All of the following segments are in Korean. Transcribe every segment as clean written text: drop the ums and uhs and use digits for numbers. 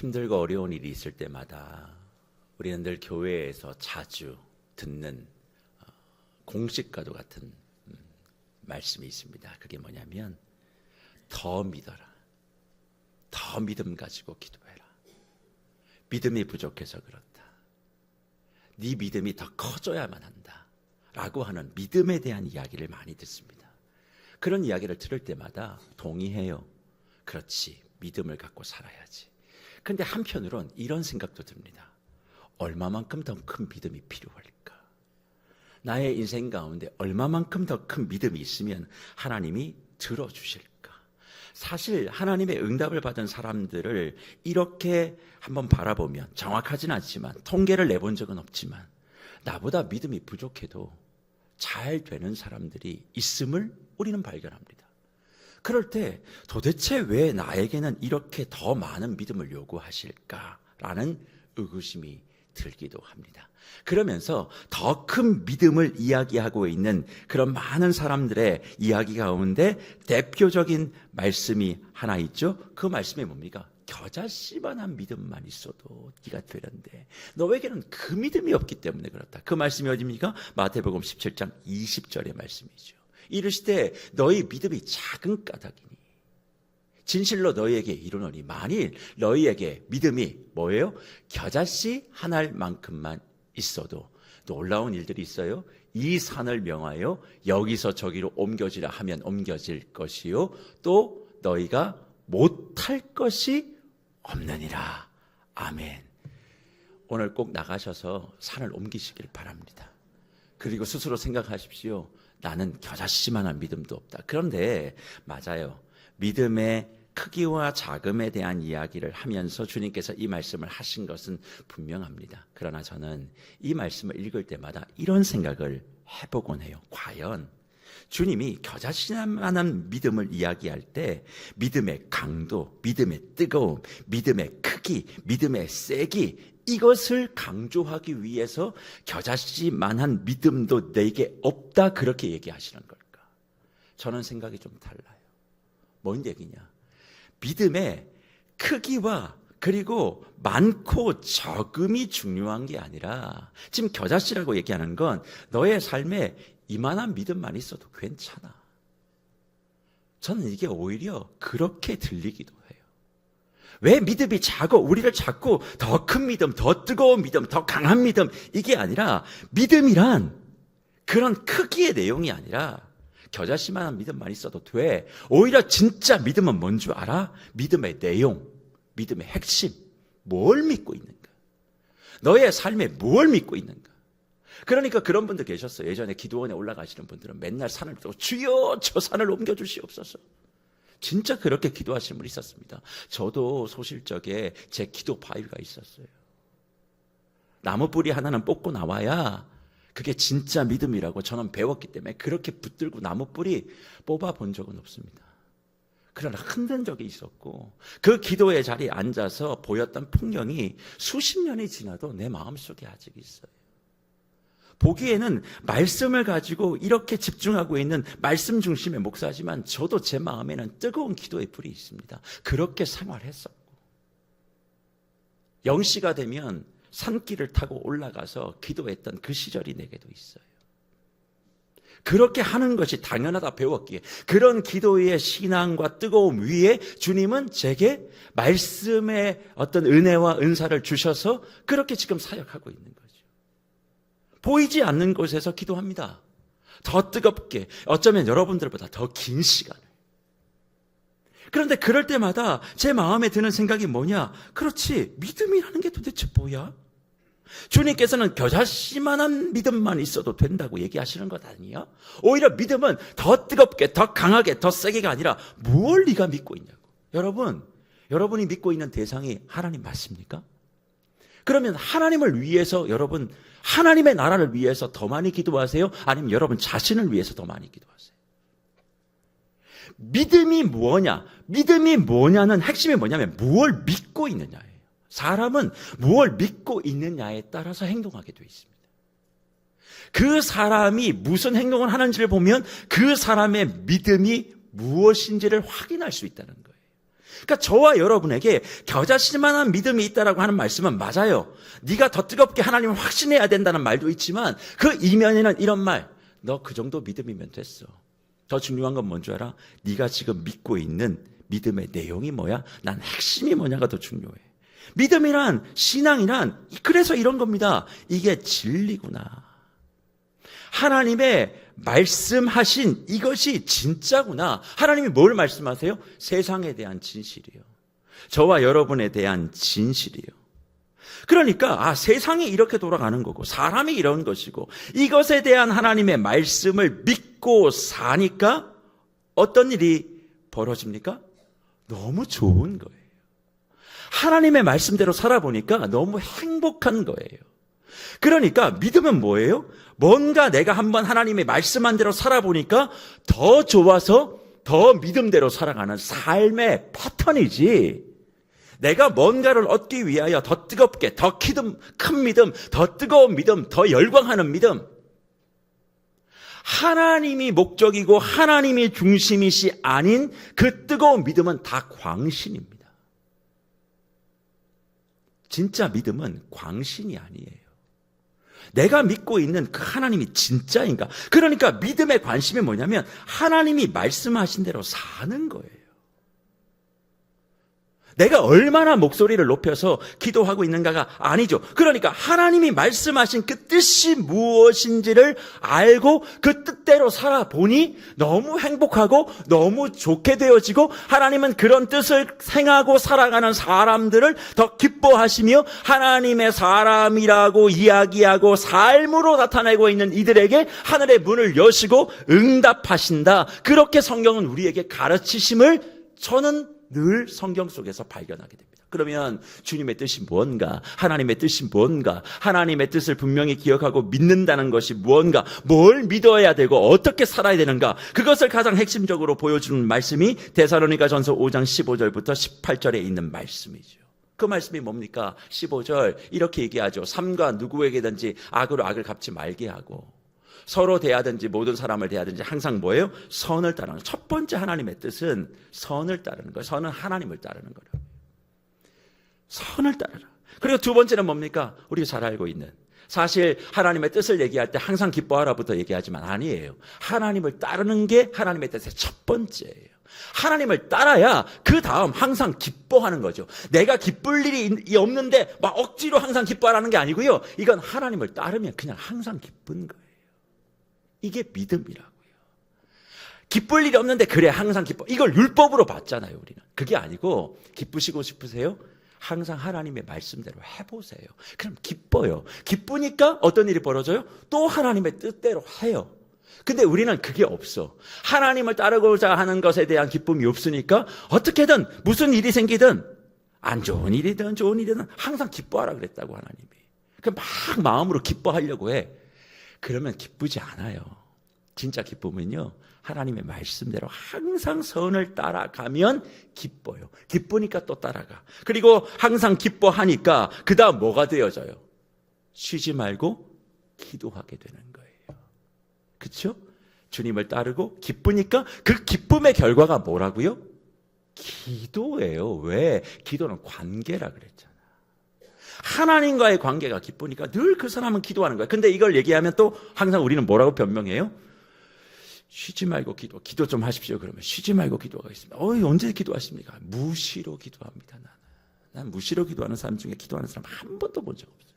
힘들고 어려운 일이 있을 때마다 우리는 늘 교회에서 자주 듣는 공식과도 같은 말씀이 있습니다. 그게 뭐냐면 더 믿어라. 더 믿음 가지고 기도해라. 믿음이 부족해서 그렇다. 네 믿음이 더 커져야만 한다. 라고 하는 믿음에 대한 이야기를 많이 듣습니다. 그런 이야기를 들을 때마다 동의해요. 그렇지, 믿음을 갖고 살아야지. 근데 한편으론 이런 생각도 듭니다. 얼마만큼 더 큰 믿음이 필요할까? 나의 인생 가운데 얼마만큼 더 큰 믿음이 있으면 하나님이 들어주실까? 사실 하나님의 응답을 받은 사람들을 이렇게 한번 바라보면 정확하진 않지만 통계를 내본 적은 없지만 나보다 믿음이 부족해도 잘 되는 사람들이 있음을 우리는 발견합니다. 그럴 때 도대체 왜 나에게는 이렇게 더 많은 믿음을 요구하실까라는 의구심이 들기도 합니다. 그러면서 더 큰 믿음을 이야기하고 있는 그런 많은 사람들의 이야기 가운데 대표적인 말씀이 하나 있죠. 그 말씀이 뭡니까? 겨자씨만한 믿음만 있어도 네가 되는데 너에게는 그 믿음이 없기 때문에 그렇다. 그 말씀이 어디입니까? 마태복음 17장 20절의 말씀이죠. 이르시되 너희 믿음이 작은 까닭이니 진실로 너희에게 이르노니 만일 너희에게 믿음이 뭐예요? 겨자씨 한 알만큼만 있어도 놀라운 일들이 있어요. 이 산을 명하여 여기서 저기로 옮겨지라 하면 옮겨질 것이요 또 너희가 못할 것이 없느니라. 아멘. 오늘 꼭 나가셔서 산을 옮기시길 바랍니다. 그리고 스스로 생각하십시오. 나는 겨자씨만한 믿음도 없다. 그런데 맞아요. 믿음의 크기와 작음에 대한 이야기를 하면서 주님께서 이 말씀을 하신 것은 분명합니다. 그러나 저는 이 말씀을 읽을 때마다 이런 생각을 해보곤 해요. 과연 주님이 겨자씨만한 믿음을 이야기할 때 믿음의 강도, 믿음의 뜨거움, 믿음의 크기, 믿음의 세기 이것을 강조하기 위해서 겨자씨만한 믿음도 내게 없다 그렇게 얘기하시는 걸까? 저는 생각이 좀 달라요. 뭔 얘기냐? 믿음의 크기와 그리고 많고 적음이 중요한 게 아니라 지금 겨자씨라고 얘기하는 건 너의 삶에 이만한 믿음만 있어도 괜찮아. 저는 이게 오히려 그렇게 들리기도 해요. 왜 믿음이 작고 우리를 자꾸 더 큰 믿음, 더 뜨거운 믿음, 더 강한 믿음 이게 아니라 믿음이란 그런 크기의 내용이 아니라 겨자씨만한 믿음만 있어도 돼. 오히려 진짜 믿음은 뭔 줄 알아? 믿음의 내용, 믿음의 핵심. 뭘 믿고 있는가? 너의 삶에 뭘 믿고 있는가? 그러니까 그런 분들 계셨어요. 예전에 기도원에 올라가시는 분들은 맨날 산을 또 주여 저 산을 옮겨주시옵소서. 진짜 그렇게 기도하시는 분이 있었습니다. 저도 소실적에 제 기도 바위가 있었어요. 나무 뿌리 하나는 뽑고 나와야 그게 진짜 믿음이라고 저는 배웠기 때문에 그렇게 붙들고 나무 뿌리 뽑아본 적은 없습니다. 그러나 흔든 적이 있었고 그 기도의 자리에 앉아서 보였던 풍경이 수십 년이 지나도 내 마음속에 아직 있어요. 보기에는 말씀을 가지고 이렇게 집중하고 있는 말씀 중심의 목사지만 저도 제 마음에는 뜨거운 기도의 불이 있습니다. 그렇게 생활했었고 0시가 되면 산길을 타고 올라가서 기도했던 그 시절이 내게도 있어요. 그렇게 하는 것이 당연하다 배웠기에 그런 기도의 신앙과 뜨거움 위에 주님은 제게 말씀의 어떤 은혜와 은사를 주셔서 그렇게 지금 사역하고 있는 거죠. 보이지 않는 곳에서 기도합니다. 더 뜨겁게 어쩌면 여러분들보다 더 긴 시간을. 그런데 그럴 때마다 제 마음에 드는 생각이 뭐냐? 그렇지, 믿음이라는 게 도대체 뭐야? 주님께서는 겨자씨만한 믿음만 있어도 된다고 얘기하시는 것 아니야? 오히려 믿음은 더 뜨겁게, 더 강하게, 더 세게가 아니라 뭘 네가 믿고 있냐고. 여러분이 믿고 있는 대상이 하나님 맞습니까? 그러면 하나님을 위해서 여러분 하나님의 나라를 위해서 더 많이 기도하세요? 아니면 여러분 자신을 위해서 더 많이 기도하세요? 믿음이 뭐냐? 믿음이 뭐냐는 핵심이 뭐냐면 무엇을 믿고 있느냐예요. 사람은 무엇을 믿고 있느냐에 따라서 행동하게 되어 있습니다. 그 사람이 무슨 행동을 하는지를 보면 그 사람의 믿음이 무엇인지를 확인할 수 있다는 거예요. 그러니까 저와 여러분에게 겨자씨만한 믿음이 있다라고 하는 말씀은 맞아요. 네가 더 뜨겁게 하나님을 확신해야 된다는 말도 있지만 그 이면에는 이런 말, 너 그 정도 믿음이면 됐어. 더 중요한 건 뭔 줄 알아? 네가 지금 믿고 있는 믿음의 내용이 뭐야? 난 핵심이 뭐냐가 더 중요해. 믿음이란, 신앙이란 그래서 이런 겁니다. 이게 진리구나. 하나님의 말씀하신 이것이 진짜구나. 하나님이 뭘 말씀하세요? 세상에 대한 진실이요. 저와 여러분에 대한 진실이요. 그러니까 세상이 이렇게 돌아가는 거고 사람이 이런 것이고 이것에 대한 하나님의 말씀을 믿고 사니까 어떤 일이 벌어집니까? 너무 좋은 거예요. 하나님의 말씀대로 살아보니까 너무 행복한 거예요. 그러니까 믿음은 뭐예요? 뭔가 내가 한번 하나님의 말씀한 대로 살아보니까 더 좋아서 더 믿음대로 살아가는 삶의 패턴이지, 내가 뭔가를 얻기 위하여 더 뜨겁게, 더 큰 믿음, 더 뜨거운 믿음, 더 열광하는 믿음, 하나님이 목적이고 하나님이 중심이시 아닌 그 뜨거운 믿음은 다 광신입니다. 진짜 믿음은 광신이 아니에요. 내가 믿고 있는 그 하나님이 진짜인가? 그러니까 믿음의 관심이 뭐냐면 하나님이 말씀하신 대로 사는 거예요. 내가 얼마나 목소리를 높여서 기도하고 있는가가 아니죠. 그러니까 하나님이 말씀하신 그 뜻이 무엇인지를 알고 그 뜻대로 살아보니 너무 행복하고 너무 좋게 되어지고, 하나님은 그런 뜻을 행하고 살아가는 사람들을 더 기뻐하시며 하나님의 사람이라고 이야기하고 삶으로 나타내고 있는 이들에게 하늘의 문을 여시고 응답하신다. 그렇게 성경은 우리에게 가르치심을 저는 늘 성경 속에서 발견하게 됩니다. 그러면 주님의 뜻이 뭔가, 하나님의 뜻이 뭔가, 하나님의 뜻을 분명히 기억하고 믿는다는 것이 뭔가, 뭘 믿어야 되고 어떻게 살아야 되는가, 그것을 가장 핵심적으로 보여주는 말씀이 데살로니가전서 5장 15절부터 18절에 있는 말씀이죠. 그 말씀이 뭡니까? 15절 이렇게 얘기하죠. 삼가 누구에게든지 악으로 악을 갚지 말게 하고 서로 대하든지 모든 사람을 대하든지 항상 뭐예요? 선을 따르는 거예요. 첫 번째 하나님의 뜻은 선을 따르는 거예요. 선은 하나님을 따르는 거라고. 선을 따르라. 그리고 두 번째는 뭡니까? 우리가 잘 알고 있는, 사실 하나님의 뜻을 얘기할 때 항상 기뻐하라부터 얘기하지만 아니에요. 하나님을 따르는 게 하나님의 뜻의 첫 번째예요. 하나님을 따라야 그 다음 항상 기뻐하는 거죠. 내가 기쁠 일이 없는데 막 억지로 항상 기뻐하라는 게 아니고요. 이건 하나님을 따르면 그냥 항상 기쁜 거예요. 이게 믿음이라고요. 기쁠 일이 없는데 그래 항상 기뻐, 이걸 율법으로 봤잖아요. 우리는 그게 아니고, 기쁘시고 싶으세요? 항상 하나님의 말씀대로 해보세요. 그럼 기뻐요. 기쁘니까 어떤 일이 벌어져요? 또 하나님의 뜻대로 해요. 근데 우리는 그게 없어. 하나님을 따르고자 하는 것에 대한 기쁨이 없으니까 어떻게든 무슨 일이 생기든, 안 좋은 일이든 좋은 일이든 항상 기뻐하라 그랬다고 하나님이. 막 마음으로 기뻐하려고 해. 그러면 기쁘지 않아요. 진짜 기쁨은요, 하나님의 말씀대로 항상 선을 따라가면 기뻐요. 기쁘니까 또 따라가. 그리고 항상 기뻐하니까 그 다음 뭐가 되어져요? 쉬지 말고 기도하게 되는 거예요. 그렇죠? 주님을 따르고 기쁘니까 그 기쁨의 결과가 뭐라고요? 기도예요. 왜? 기도는 관계라 그랬잖아요. 하나님과의 관계가 기쁘니까 늘 그 사람은 기도하는 거예요. 근데 이걸 얘기하면 또 항상 우리는 뭐라고 변명해요? 쉬지 말고 기도 좀 하십시오. 그러면 쉬지 말고 기도하겠습니다. 언제 기도하십니까? 무시로 기도합니다. 난 무시로 기도하는 사람 중에 기도하는 사람 한 번도 본 적 없어요.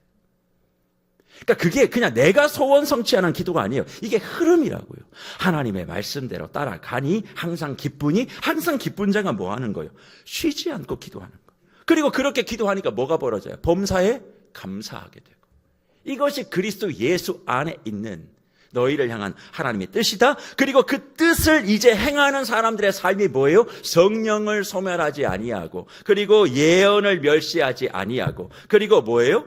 그러니까 그게 그냥 내가 소원 성취하는 기도가 아니에요. 이게 흐름이라고요. 하나님의 말씀대로 따라가니 항상 기쁘니, 항상 기쁜 자가 뭐 하는 거예요? 쉬지 않고 기도하는 거예요. 그리고 그렇게 기도하니까 뭐가 벌어져요? 범사에 감사하게 되고. 이것이 그리스도 예수 안에 있는 너희를 향한 하나님의 뜻이다. 그리고 그 뜻을 이제 행하는 사람들의 삶이 뭐예요? 성령을 소멸하지 아니하고, 그리고 예언을 멸시하지 아니하고, 그리고 뭐예요?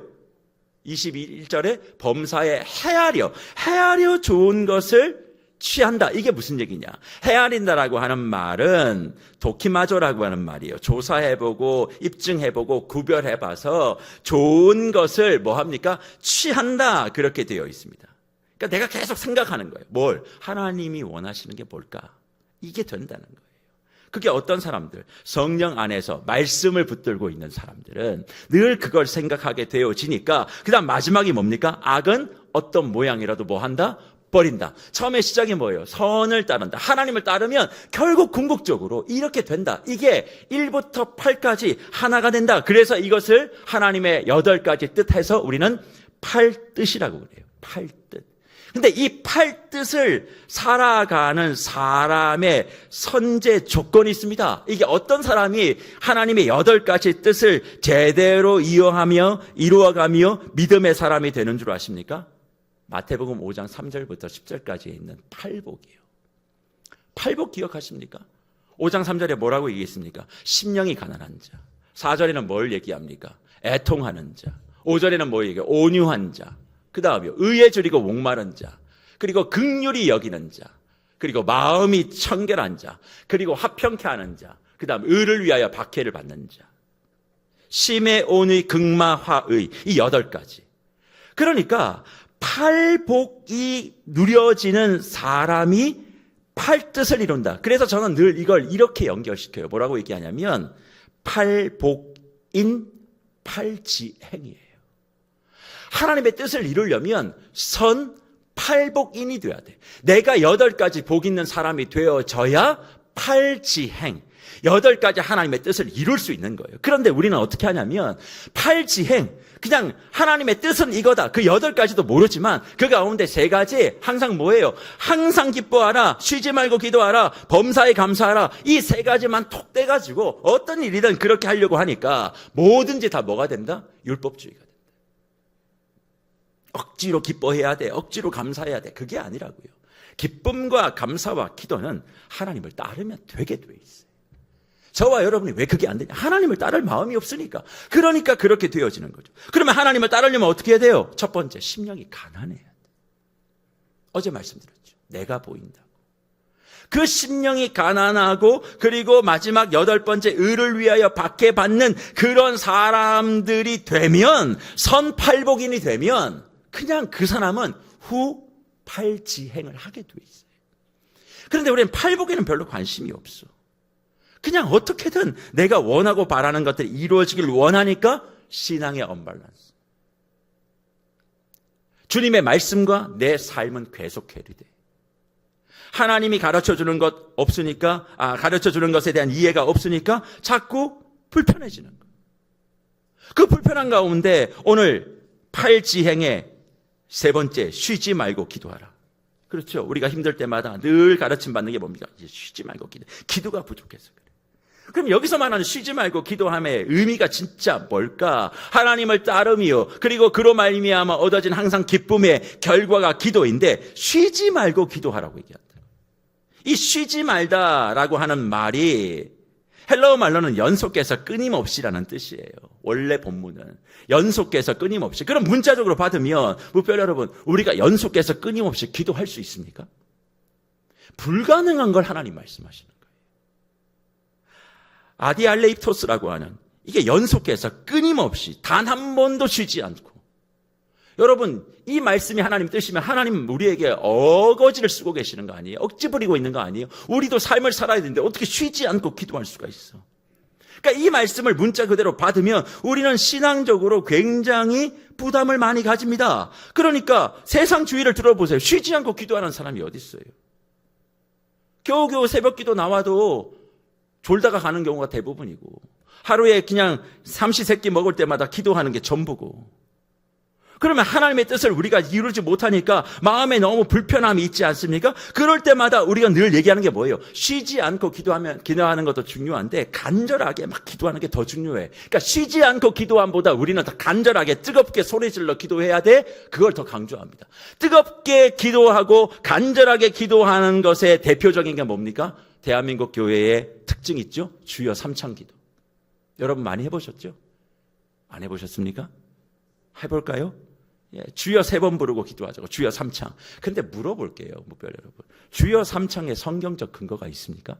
21절에 범사에 헤아려 좋은 것을 취한다. 이게 무슨 얘기냐? 헤아린다라고 하는 말은 도키마조라고 하는 말이에요. 조사해보고 입증해보고 구별해봐서 좋은 것을 뭐 합니까? 취한다. 그렇게 되어 있습니다. 그러니까 내가 계속 생각하는 거예요. 뭘? 하나님이 원하시는 게 뭘까? 이게 된다는 거예요. 그게 어떤 사람들? 성령 안에서 말씀을 붙들고 있는 사람들은 늘 그걸 생각하게 되어지니까 그 다음 마지막이 뭡니까? 악은 어떤 모양이라도 뭐 한다? 버린다. 처음에 시작이 뭐예요? 선을 따른다. 하나님을 따르면 결국 궁극적으로 이렇게 된다. 이게 1부터 8까지 하나가 된다. 그래서 이것을 하나님의 8가지 뜻해서 우리는 8뜻이라고 그래요. 8뜻. 근데 이 8뜻을 살아가는 사람의 선제 조건이 있습니다. 이게 어떤 사람이 하나님의 8가지 뜻을 제대로 이루어가며 믿음의 사람이 되는 줄 아십니까? 마태복음 5장 3절부터 10절까지에 있는 팔복이에요. 팔복 기억하십니까? 5장 3절에 뭐라고 얘기했습니까? 심령이 가난한 자. 4절에는 뭘 얘기합니까? 애통하는 자. 5절에는 뭐 얘기해요? 온유한 자. 그 다음에 의에 줄이고 목마른 자. 그리고 긍휼히 여기는 자. 그리고 마음이 청결한 자. 그리고 화평케 하는 자. 그 다음 의를 위하여 박해를 받는 자. 심의 온의 극마 화의. 이 8가지. 그러니까 팔복이 누려지는 사람이 8뜻을 이룬다. 그래서 저는 늘 이걸 이렇게 연결시켜요. 뭐라고 얘기하냐면 팔복인 팔지행이에요. 하나님의 뜻을 이루려면 팔복인이 돼야 돼. 내가 8가지 복 있는 사람이 되어져야 팔지행, 8가지 하나님의 뜻을 이룰 수 있는 거예요. 그런데 우리는 어떻게 하냐면 팔지행, 그냥 하나님의 뜻은 이거다. 그 8가지도 모르지만 그 가운데 3가지 항상 뭐예요? 항상 기뻐하라, 쉬지 말고 기도하라, 범사에 감사하라. 이 3가지만 톡 떼가지고 어떤 일이든 그렇게 하려고 하니까 뭐든지 다 뭐가 된다? 율법주의가 된다. 억지로 기뻐해야 돼. 억지로 감사해야 돼. 그게 아니라고요. 기쁨과 감사와 기도는 하나님을 따르면 되게 돼 있어요. 저와 여러분이 왜 그게 안 되냐? 하나님을 따를 마음이 없으니까. 그러니까 그렇게 되어지는 거죠. 그러면 하나님을 따르려면 어떻게 해야 돼요? 첫 번째, 심령이 가난해야 돼. 어제 말씀드렸죠. 내가 보인다고. 그 심령이 가난하고 그리고 마지막 8번째, 의를 위하여 박해받는 그런 사람들이 되면, 선팔복인이 되면 그냥 그 사람은 후팔지행을 하게 돼 있어요. 그런데 우리는 팔복에는 별로 관심이 없어. 그냥 어떻게든 내가 원하고 바라는 것들이 이루어지길 원하니까 신앙의 언밸런스. 주님의 말씀과 내 삶은 계속 괴리돼. 하나님이 가르쳐주는 것 없으니까, 가르쳐주는 것에 대한 이해가 없으니까 자꾸 불편해지는 거예요. 그 불편한 가운데 오늘 팔지행의 3번째, 쉬지 말고 기도하라. 그렇죠. 우리가 힘들 때마다 늘 가르침 받는 게 뭡니까? 이제 쉬지 말고 기도가 부족해서 그래. 그럼 여기서 말하는 쉬지 말고 기도함의 의미가 진짜 뭘까? 하나님을 따르며 그리고 그로 말미암아 얻어진 항상 기쁨의 결과가 기도인데 쉬지 말고 기도하라고 얘기한다. 이 쉬지 말다라고 하는 말이 헬라어 말로는 연속해서 끊임없이라는 뜻이에요. 원래 본문은 연속해서 끊임없이. 그럼 문자적으로 받으면 무별 여러분, 우리가 연속해서 끊임없이 기도할 수 있습니까? 불가능한 걸 하나님 말씀하시는 거예요. 아디알레이토스라고 하는, 이게 연속해서 끊임없이 단 한 번도 쉬지 않고. 여러분, 이 말씀이 하나님 뜻이면 하나님 우리에게 어거지를 쓰고 계시는 거 아니에요? 억지 부리고 있는 거 아니에요? 우리도 삶을 살아야 되는데 어떻게 쉬지 않고 기도할 수가 있어? 그러니까 이 말씀을 문자 그대로 받으면 우리는 신앙적으로 굉장히 부담을 많이 가집니다. 그러니까 세상 주의를 들어보세요. 쉬지 않고 기도하는 사람이 어디 있어요? 겨우겨우 새벽 기도 나와도 졸다가 가는 경우가 대부분이고, 하루에 그냥 삼시세끼 먹을 때마다 기도하는 게 전부고. 그러면 하나님의 뜻을 우리가 이루지 못하니까 마음에 너무 불편함이 있지 않습니까? 그럴 때마다 우리가 늘 얘기하는 게 뭐예요? 쉬지 않고 기도하는 것도 중요한데 간절하게 막 기도하는 게 더 중요해. 그러니까 쉬지 않고 기도함보다 우리는 더 간절하게 뜨겁게 소리질러 기도해야 돼. 그걸 더 강조합니다. 뜨겁게 기도하고 간절하게 기도하는 것의 대표적인 게 뭡니까? 대한민국 교회의 특징 있죠? 주여 삼창기도. 여러분 많이 해보셨죠? 안 해보셨습니까? 해볼까요? 예, 주여 3번 부르고 기도하자고. 주여 삼창. 근데 물어볼게요, 무별 여러분. 주여 삼창에 성경적 근거가 있습니까?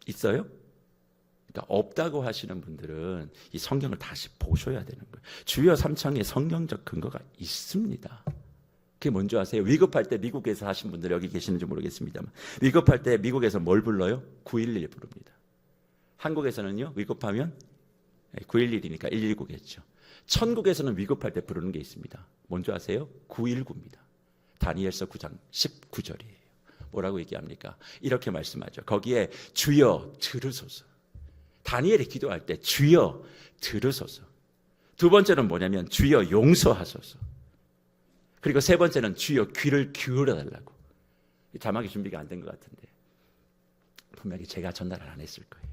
있어요? 그러니까 없다고 하시는 분들은 이 성경을 다시 보셔야 되는 거예요. 주여 삼창에 성경적 근거가 있습니다. 그게 뭔지 아세요? 위급할 때 미국에서 하신 분들 여기 계시는지 모르겠습니다만 위급할 때 미국에서 뭘 불러요? 911 부릅니다. 한국에서는요 위급하면 911이니까 119겠죠. 천국에서는 위급할 때 부르는 게 있습니다. 뭔지 아세요? 919입니다. 다니엘서 9장 19절이에요. 뭐라고 얘기합니까? 이렇게 말씀하죠. 거기에 주여 들으소서. 다니엘이 기도할 때 주여 들으소서. 두 번째는 뭐냐면 주여 용서하소서. 그리고 세 번째는 주여 귀를 기울여 달라고. 자막이 준비가 안 된 것 같은데 분명히 제가 전달을 안 했을 거예요.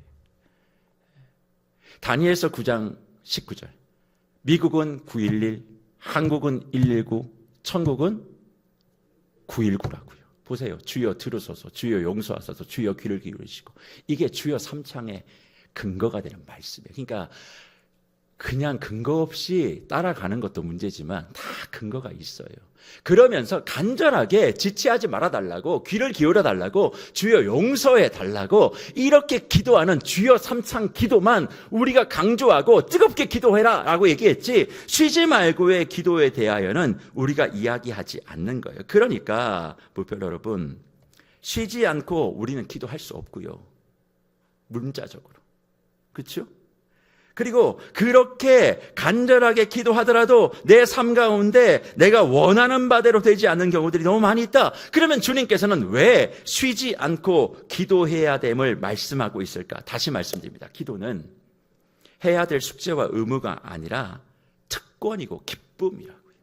다니엘서 9장 19절. 미국은 911, 한국은 119, 천국은 919라고요. 보세요. 주여 들으소서, 주여 용서하소서, 주여 귀를 기울이시고. 이게 주여 삼창의 근거가 되는 말씀이에요. 그러니까 그냥 근거 없이 따라가는 것도 문제지만 다 근거가 있어요. 그러면서 간절하게 지체하지 말아달라고, 귀를 기울여달라고, 주여 용서해달라고 이렇게 기도하는 주여 삼창 기도만 우리가 강조하고 뜨겁게 기도해라 라고 얘기했지, 쉬지 말고의 기도에 대하여는 우리가 이야기하지 않는 거예요. 그러니까 무별 여러분, 쉬지 않고 우리는 기도할 수 없고요. 문자적으로. 그렇죠? 그리고 그렇게 간절하게 기도하더라도 내 삶 가운데 내가 원하는 바대로 되지 않는 경우들이 너무 많이 있다. 그러면 주님께서는 왜 쉬지 않고 기도해야 됨을 말씀하고 있을까? 다시 말씀드립니다. 기도는 해야 될 숙제와 의무가 아니라 특권이고 기쁨이라고요.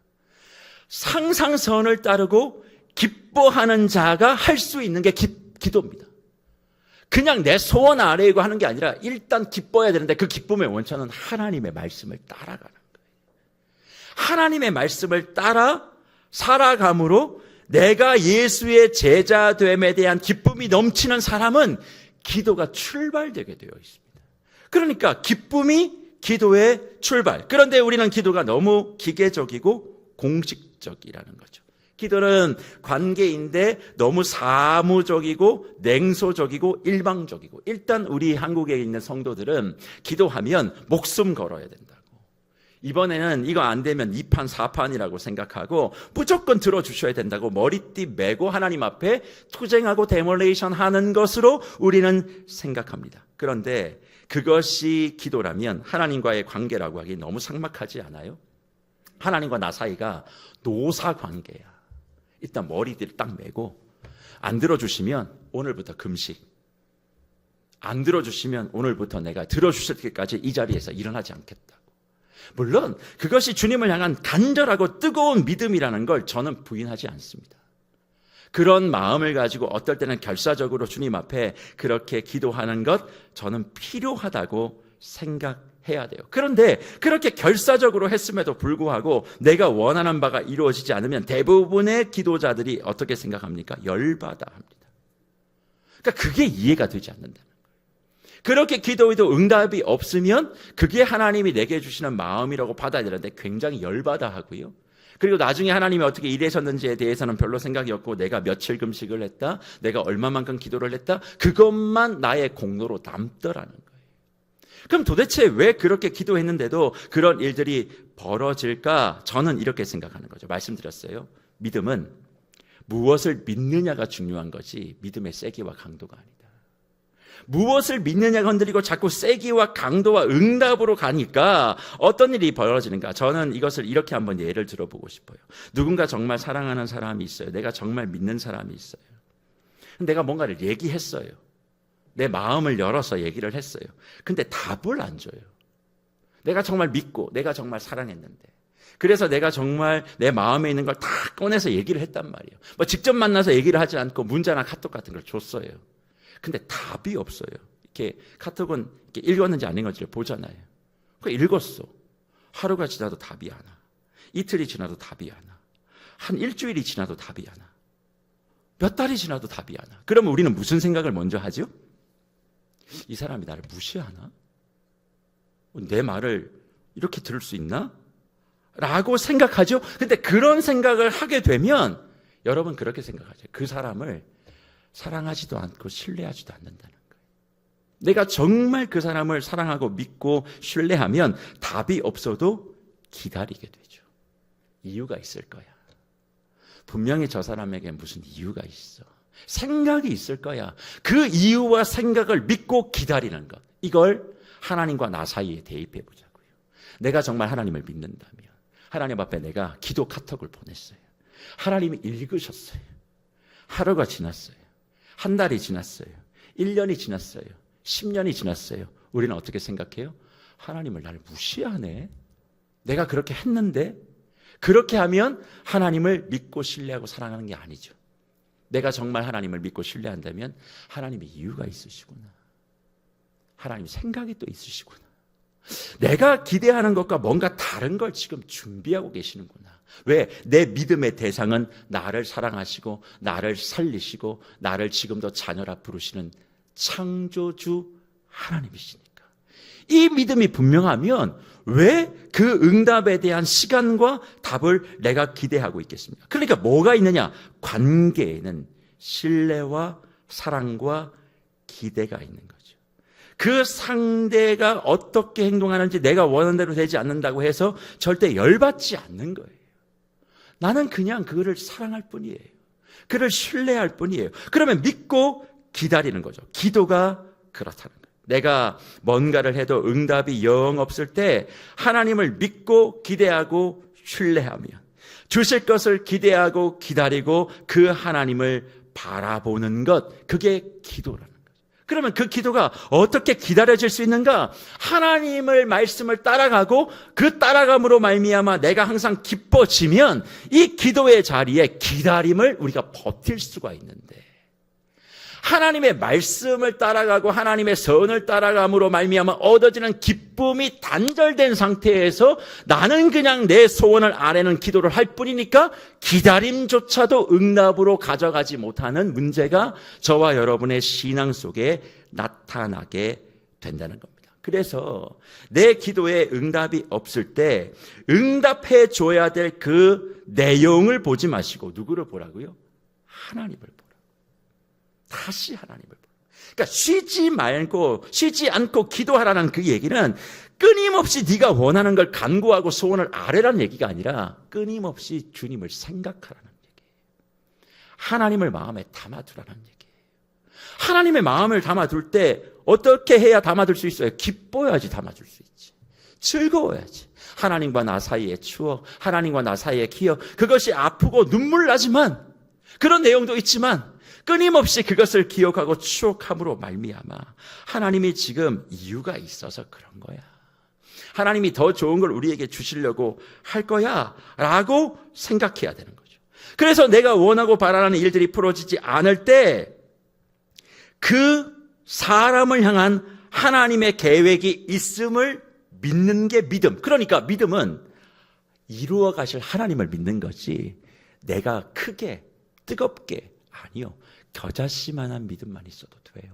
상상선을 따르고 기뻐하는 자가 할 수 있는 게 기도입니다. 그냥 내 소원 아래이고 하는 게 아니라 일단 기뻐야 되는데 그 기쁨의 원천은 하나님의 말씀을 따라가는 거예요. 하나님의 말씀을 따라 살아감으로 내가 예수의 제자됨에 대한 기쁨이 넘치는 사람은 기도가 출발되게 되어 있습니다. 그러니까 기쁨이 기도의 출발. 그런데 우리는 기도가 너무 기계적이고 공식적이라는 거죠. 기도는 관계인데 너무 사무적이고 냉소적이고 일방적이고, 일단 우리 한국에 있는 성도들은 기도하면 목숨 걸어야 된다고, 이번에는 이거 안 되면 2판 4판이라고 생각하고 무조건 들어주셔야 된다고 머리띠 메고 하나님 앞에 투쟁하고 데몰레이션 하는 것으로 우리는 생각합니다. 그런데 그것이 기도라면 하나님과의 관계라고 하기 너무 삭막하지 않아요? 하나님과 나 사이가 노사관계야. 일단 머리띠를 딱 메고, 안 들어주시면 오늘부터 금식, 안 들어주시면 오늘부터 내가 들어주실 때까지 이 자리에서 일어나지 않겠다고. 물론 그것이 주님을 향한 간절하고 뜨거운 믿음이라는 걸 저는 부인하지 않습니다. 그런 마음을 가지고 어떨 때는 결사적으로 주님 앞에 그렇게 기도하는 것 저는 필요하다고 생각해야 돼요. 그런데 그렇게 결사적으로 했음에도 불구하고 내가 원하는 바가 이루어지지 않으면 대부분의 기도자들이 어떻게 생각합니까? 열받아 합니다. 그러니까 그게 이해가 되지 않는다는 거예요. 그렇게 기도해도 응답이 없으면 그게 하나님이 내게 주시는 마음이라고 받아들이는데 굉장히 열받아 하고요. 그리고 나중에 하나님이 어떻게 일하셨는지에 대해서는 별로 생각이 없고, 내가 며칠 금식을 했다, 내가 얼마만큼 기도를 했다, 그것만 나의 공로로 남더라는 거예요. 그럼 도대체 왜 그렇게 기도했는데도 그런 일들이 벌어질까? 저는 이렇게 생각하는 거죠. 말씀드렸어요. 믿음은 무엇을 믿느냐가 중요한 거지 믿음의 세기와 강도가 아니다. 무엇을 믿느냐가 흔들리고 자꾸 세기와 강도와 응답으로 가니까 어떤 일이 벌어지는가? 저는 이것을 이렇게 한번 예를 들어보고 싶어요. 누군가 정말 사랑하는 사람이 있어요. 내가 정말 믿는 사람이 있어요. 내가 뭔가를 얘기했어요. 내 마음을 열어서 얘기를 했어요. 근데 답을 안 줘요. 내가 정말 믿고 내가 정말 사랑했는데, 그래서 내가 정말 내 마음에 있는 걸 다 꺼내서 얘기를 했단 말이에요. 뭐 직접 만나서 얘기를 하지 않고 문자나 카톡 같은 걸 줬어요. 근데 답이 없어요. 이렇게 카톡은 이렇게 읽었는지 안 읽었는지를 보잖아요. 그러니까 읽었어. 하루가 지나도 답이 안 와. 이틀이 지나도 답이 안 와. 한 일주일이 지나도 답이 안 와. 몇 달이 지나도 답이 안 와. 그러면 우리는 무슨 생각을 먼저 하죠? 이 사람이 나를 무시하나? 내 말을 이렇게 들을 수 있나? 라고 생각하죠. 근데 그런 생각을 하게 되면 여러분 그렇게 생각하죠. 그 사람을 사랑하지도 않고 신뢰하지도 않는다는 거예요. 내가 정말 그 사람을 사랑하고 믿고 신뢰하면 답이 없어도 기다리게 되죠. 이유가 있을 거야. 분명히 저 사람에게 무슨 이유가 있어. 생각이 있을 거야. 그 이유와 생각을 믿고 기다리는 것. 이걸 하나님과 나 사이에 대입해 보자고요. 내가 정말 하나님을 믿는다면 하나님 앞에 내가 기도 카톡을 보냈어요. 하나님이 읽으셨어요. 하루가 지났어요. 한 달이 지났어요. 1년이 지났어요. 10년이 지났어요. 우리는 어떻게 생각해요? 하나님을 나를 무시하네. 내가 그렇게 했는데 그렇게 하면 하나님을 믿고 신뢰하고 사랑하는 게 아니죠. 내가 정말 하나님을 믿고 신뢰한다면 하나님이 이유가 있으시구나. 하나님 생각이 또 있으시구나. 내가 기대하는 것과 뭔가 다른 걸 지금 준비하고 계시는구나. 왜? 내 믿음의 대상은 나를 사랑하시고 나를 살리시고 나를 지금도 자녀라 부르시는 창조주 하나님이시니까. 이 믿음이 분명하면 왜 그 응답에 대한 시간과 답을 내가 기대하고 있겠습니까? 그러니까 뭐가 있느냐? 관계에는 신뢰와 사랑과 기대가 있는 거죠. 그 상대가 어떻게 행동하는지 내가 원하는 대로 되지 않는다고 해서 절대 열받지 않는 거예요. 나는 그냥 그를 사랑할 뿐이에요. 그를 신뢰할 뿐이에요. 그러면 믿고 기다리는 거죠. 기도가 그렇다는 거예요. 내가 뭔가를 해도 응답이 영 없을 때 하나님을 믿고 기대하고 신뢰하며 주실 것을 기대하고 기다리고 그 하나님을 바라보는 것, 그게 기도라는 거죠. 그러면 그 기도가 어떻게 기다려질 수 있는가? 하나님을 말씀을 따라가고 그 따라감으로 말미암아 내가 항상 기뻐지면 이 기도의 자리에 기다림을 우리가 버틸 수가 있는데, 하나님의 말씀을 따라가고 하나님의 선을 따라감으로 말미암아 얻어지는 기쁨이 단절된 상태에서 나는 그냥 내 소원을 아뢰는 기도를 할 뿐이니까 기다림조차도 응답으로 가져가지 못하는 문제가 저와 여러분의 신앙 속에 나타나게 된다는 겁니다. 그래서 내 기도에 응답이 없을 때 응답해 줘야 될 그 내용을 보지 마시고 누구를 보라고요? 하나님을 보라. 다시 하나님을 보라. 그러니까 쉬지 않고 기도하라는 그 얘기는 끊임없이 네가 원하는 걸 간구하고 소원을 아뢰라는 얘기가 아니라 끊임없이 주님을 생각하라는 얘기예요. 하나님을 마음에 담아두라는 얘기예요. 하나님의 마음을 담아둘 때 어떻게 해야 담아둘 수 있어요? 기뻐야지 담아둘 수 있지. 즐거워야지. 하나님과 나 사이의 추억, 하나님과 나 사이의 기억, 그것이 아프고 눈물 나지만 그런 내용도 있지만 끊임없이 그것을 기억하고 추억함으로 말미암아 하나님이 지금 이유가 있어서 그런 거야. 하나님이 더 좋은 걸 우리에게 주시려고 할 거야 라고 생각해야 되는 거죠. 그래서 내가 원하고 바라는 일들이 풀어지지 않을 때 그 사람을 향한 하나님의 계획이 있음을 믿는 게 믿음. 그러니까 믿음은 이루어 가실 하나님을 믿는 거지 내가 크게 뜨겁게 아니요. 겨자씨만한 믿음만 있어도 돼요.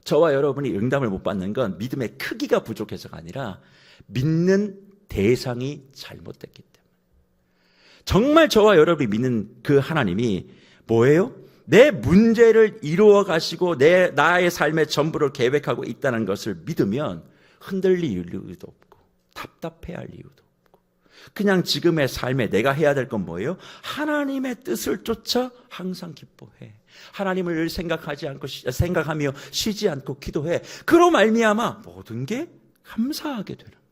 저와 여러분이 응답을 못 받는 건 믿음의 크기가 부족해서가 아니라 믿는 대상이 잘못됐기 때문에. 정말 저와 여러분이 믿는 그 하나님이 뭐예요? 내 문제를 이루어 가시고 나의 삶의 전부를 계획하고 있다는 것을 믿으면 흔들릴 이유도 없고 답답해야 할 이유도 없고 그냥 지금의 삶에 내가 해야 될 건 뭐예요? 하나님의 뜻을 쫓아 항상 기뻐해. 하나님을 생각하며 쉬지 않고 기도해. 그로 말미암아 모든 게 감사하게 되는 거예요.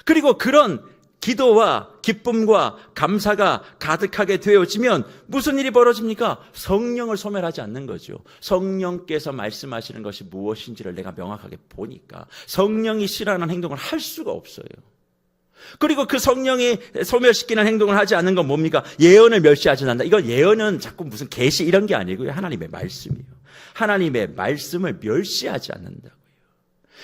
그리고 그런 기도와 기쁨과 감사가 가득하게 되어지면 무슨 일이 벌어집니까? 성령을 소멸하지 않는 거죠. 성령께서 말씀하시는 것이 무엇인지를 내가 명확하게 보니까 성령이 싫어하는 행동을 할 수가 없어요. 그리고 그 성령이 소멸시키는 행동을 하지 않는 건 뭡니까? 예언을 멸시하지 않는다. 이건 예언은 자꾸 무슨 계시 이런 게 아니고요. 하나님의 말씀이에요. 하나님의 말씀을 멸시하지 않는다고요.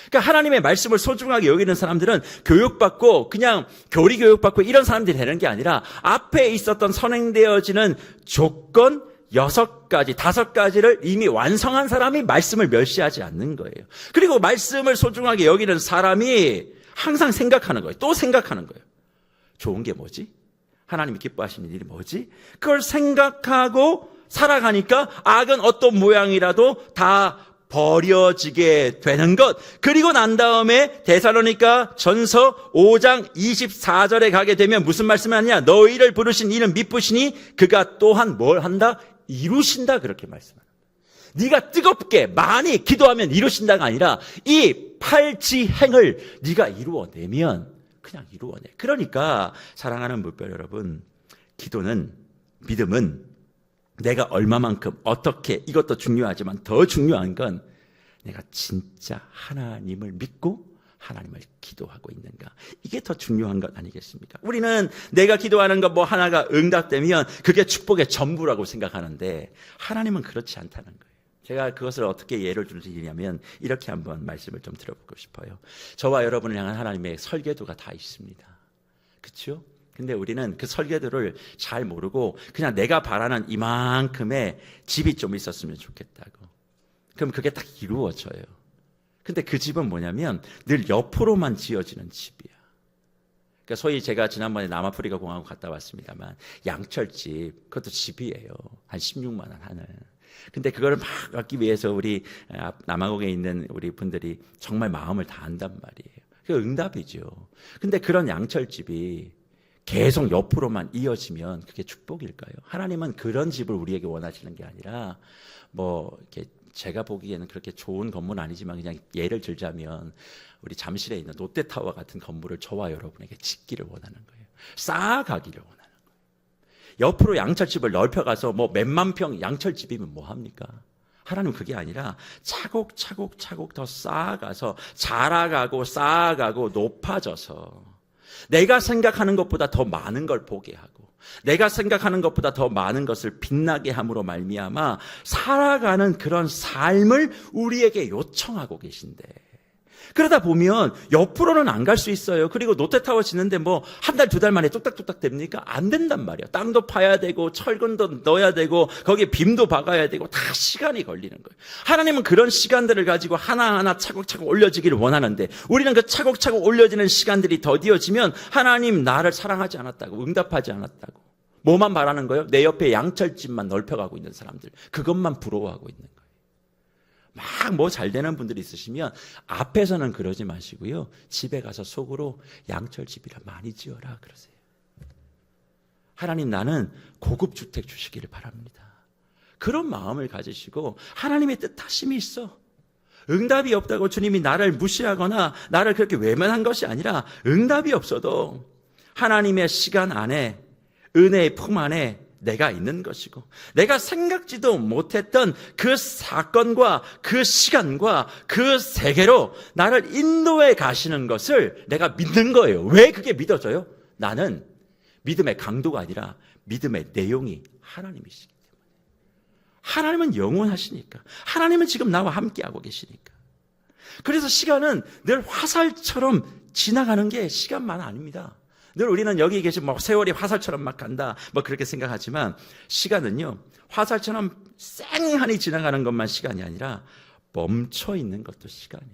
그러니까 하나님의 말씀을 소중하게 여기는 사람들은 교육받고 그냥 교리 교육받고 이런 사람들이 되는 게 아니라 앞에 있었던 선행되어지는 조건 6가지, 5가지를 이미 완성한 사람이 말씀을 멸시하지 않는 거예요. 그리고 말씀을 소중하게 여기는 사람이 항상 생각하는 거예요. 또 생각하는 거예요. 좋은 게 뭐지? 하나님이 기뻐하시는 일이 뭐지? 그걸 생각하고 살아가니까 악은 어떤 모양이라도 다 버려지게 되는 것. 그리고 난 다음에 데살로니가 전서 5장 24절에 가게 되면 무슨 말씀이 하느냐? 너희를 부르신 이는 미쁘시니 그가 또한 뭘 한다? 이루신다. 그렇게 말씀합니다. 네가 뜨겁게 많이 기도하면 이루신다가 아니라 이 팔지행을 네가 이루어내면 그냥 이루어내. 그러니까 사랑하는 물별 여러분, 기도는, 믿음은 내가 얼마만큼 어떻게, 이것도 중요하지만 더 중요한 건 내가 진짜 하나님을 믿고 하나님을 기도하고 있는가. 이게 더 중요한 것 아니겠습니까? 우리는 내가 기도하는 것 뭐 하나가 응답되면 그게 축복의 전부라고 생각하는데 하나님은 그렇지 않다는 거예요. 제가 그것을 어떻게 예를 들으냐면 이렇게 한번 말씀을 좀 들어보고 싶어요. 저와 여러분을 향한 하나님의 설계도가 다 있습니다. 그렇죠? 근데 우리는 그 설계도를 잘 모르고 그냥 내가 바라는 이만큼의 집이 좀 있었으면 좋겠다고. 그럼 그게 딱 이루어져요. 근데 그 집은 뭐냐면 늘 옆으로만 지어지는 집이야. 그러니까 소위 제가 지난번에 남아프리카 공항 갔다 왔습니다만 양철집, 그것도 집이에요. 한 16만 원 하는. 근데 그거를 막 얻기 위해서 우리 남아공에 있는 우리 분들이 정말 마음을 다한단 말이에요. 그게 응답이죠. 근데 그런 양철집이 계속 옆으로만 이어지면 그게 축복일까요? 하나님은 그런 집을 우리에게 원하시는 게 아니라 뭐 이렇게 제가 보기에는 그렇게 좋은 건물은 아니지만 그냥 예를 들자면 우리 잠실에 있는 롯데타워 같은 건물을 저와 여러분에게 짓기를 원하는 거예요. 쌓아가기를 원하는 거예요. 옆으로 양철집을 넓혀가서 뭐 몇만 평 양철집이면 뭐합니까? 하나님은 그게 아니라 차곡차곡 더 쌓아가서 자라가고 쌓아가고 높아져서 내가 생각하는 것보다 더 많은 걸 보게 하고 내가 생각하는 것보다 더 많은 것을 빛나게 함으로 말미암아 살아가는 그런 삶을 우리에게 요청하고 계신데 그러다 보면 옆으로는 안 갈 수 있어요. 그리고 롯데타워 짓는데 뭐 한 달, 두 달 만에 뚝딱뚝딱 됩니까? 안 된단 말이에요. 땅도 파야 되고 철근도 넣어야 되고 거기에 빔도 박아야 되고 다 시간이 걸리는 거예요. 하나님은 그런 시간들을 가지고 하나하나 차곡차곡 올려지기를 원하는데 우리는 그 차곡차곡 올려지는 시간들이 더디어지면 하나님 나를 사랑하지 않았다고, 응답하지 않았다고. 뭐만 바라는 거예요? 내 옆에 양철집만 넓혀가고 있는 사람들, 그것만 부러워하고 있는 거예요. 막 뭐 잘 되는 분들이 있으시면 앞에서는 그러지 마시고요. 집에 가서 속으로 양철집이라 많이 지어라 그러세요. 하나님 나는 고급 주택 주시기를 바랍니다. 그런 마음을 가지시고 하나님의 뜻하심이 있어. 응답이 없다고 주님이 나를 무시하거나 나를 그렇게 외면한 것이 아니라 응답이 없어도 하나님의 시간 안에 은혜의 품 안에 내가 있는 것이고 내가 생각지도 못했던 그 사건과 그 시간과 그 세계로 나를 인도해 가시는 것을 내가 믿는 거예요. 왜 그게 믿어져요? 나는 믿음의 강도가 아니라 믿음의 내용이 하나님이시기 때문에. 하나님은 영원하시니까. 하나님은 지금 나와 함께하고 계시니까. 그래서 시간은 늘 화살처럼 지나가는 게 시간만 아닙니다. 늘 우리는 여기 계신 뭐 세월이 화살처럼 막 간다 뭐 그렇게 생각하지만 시간은요 화살처럼 쌩하니 지나가는 것만 시간이 아니라 멈춰 있는 것도 시간이에요.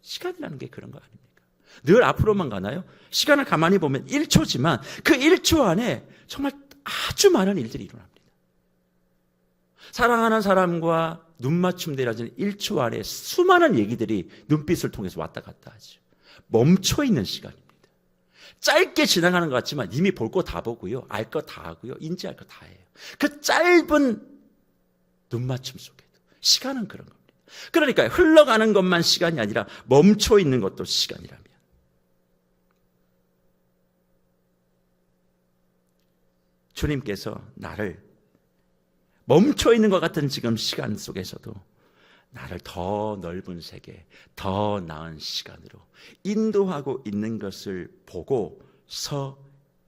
시간이라는 게 그런 거 아닙니까? 늘 앞으로만 가나요? 시간을 가만히 보면 1초지만 그 1초 안에 정말 아주 많은 일들이 일어납니다. 사랑하는 사람과 눈맞춤 되어지는 1초 안에 수많은 얘기들이 눈빛을 통해서 왔다 갔다 하죠. 멈춰 있는 시간입니다. 짧게 지나가는 것 같지만 이미 볼 거 다 보고요. 알 거 다 하고요. 인지할 거 다 해요. 그 짧은 눈맞춤 속에도 시간은 그런 겁니다. 그러니까 흘러가는 것만 시간이 아니라 멈춰 있는 것도 시간이라면 주님께서 나를 멈춰 있는 것 같은 지금 시간 속에서도 나를 더 넓은 세계, 더 나은 시간으로 인도하고 있는 것을 보고 서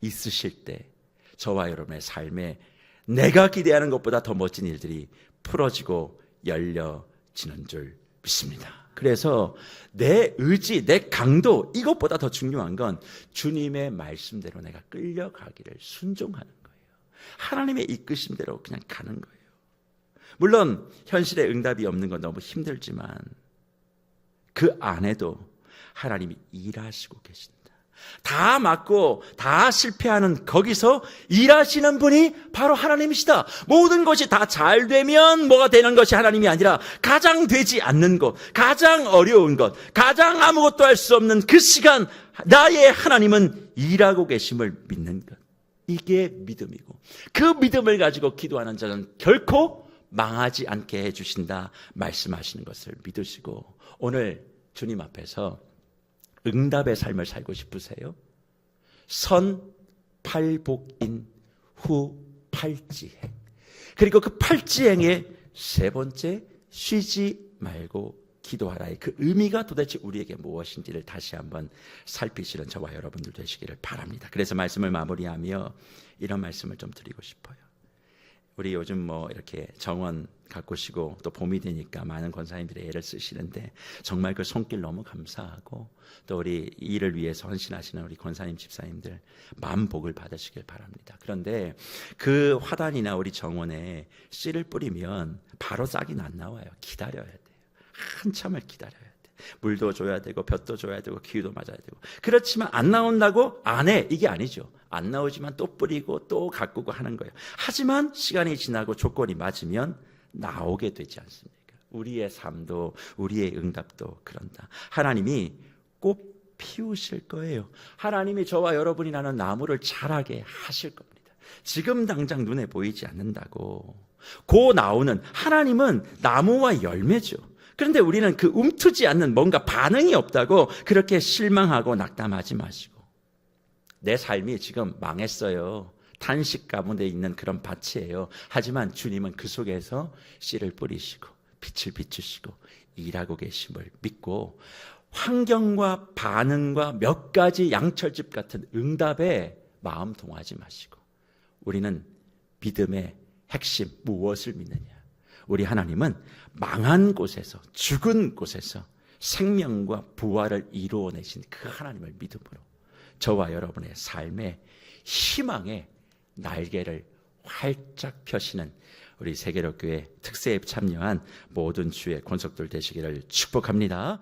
있으실 때 저와 여러분의 삶에 내가 기대하는 것보다 더 멋진 일들이 풀어지고 열려지는 줄 믿습니다. 그래서 내 의지, 내 강도 이것보다 더 중요한 건 주님의 말씀대로 내가 끌려가기를 순종하는 거예요. 하나님의 이끄심대로 그냥 가는 거예요. 물론 현실에 응답이 없는 건 너무 힘들지만 그 안에도 하나님이 일하시고 계신다. 다 맞고 다 실패하는 거기서 일하시는 분이 바로 하나님이시다. 모든 것이 다 잘 되면 뭐가 되는 것이 하나님이 아니라 가장 되지 않는 것, 가장 어려운 것, 가장 아무것도 할 수 없는 그 시간 나의 하나님은 일하고 계심을 믿는 것. 이게 믿음이고 그 믿음을 가지고 기도하는 자는 결코 망하지 않게 해주신다 말씀하시는 것을 믿으시고 오늘 주님 앞에서 응답의 삶을 살고 싶으세요? 선팔복인 후 팔지행. 그리고 그 팔지행의 세 번째 쉬지 말고 기도하라의 그 의미가 도대체 우리에게 무엇인지를 다시 한번 살피시는 저와 여러분들 되시기를 바랍니다. 그래서 말씀을 마무리하며 이런 말씀을 좀 드리고 싶어요. 우리 요즘 뭐 이렇게 정원 가꾸시고 또 봄이 되니까 많은 권사님들의 애를 쓰시는데 정말 그 손길 너무 감사하고 또 우리 이 일을 위해서 헌신하시는 우리 권사님 집사님들 마음 복을 받으시길 바랍니다. 그런데 그 화단이나 우리 정원에 씨를 뿌리면 바로 싹이 안 나와요. 기다려야 돼요. 한참을 기다려야 돼. 물도 줘야 되고 볕도 줘야 되고 기후도 맞아야 되고. 그렇지만 안 나온다고 안 해. 이게 아니죠. 안 나오지만 또 뿌리고 또 가꾸고 하는 거예요. 하지만 시간이 지나고 조건이 맞으면 나오게 되지 않습니까? 우리의 삶도 우리의 응답도 그런다. 하나님이 꼭 피우실 거예요. 하나님이 저와 여러분이라는 나무를 자라게 하실 겁니다. 지금 당장 눈에 보이지 않는다고. 고 나오는 하나님은 나무와 열매죠. 그런데 우리는 그 움트지 않는 뭔가 반응이 없다고 그렇게 실망하고 낙담하지 마시고 내 삶이 지금 망했어요. 탄식 가운데 있는 그런 밭이에요. 하지만 주님은 그 속에서 씨를 뿌리시고 빛을 비추시고 일하고 계심을 믿고 환경과 반응과 몇 가지 양철집 같은 응답에 마음 동하지 마시고 우리는 믿음의 핵심 무엇을 믿느냐? 우리 하나님은 망한 곳에서 죽은 곳에서 생명과 부활을 이루어내신 그 하나님을 믿음으로 저와 여러분의 삶의 희망의 날개를 활짝 펴시는 우리 세계로교회 특세에 참여한 모든 주의 권속들 되시기를 축복합니다.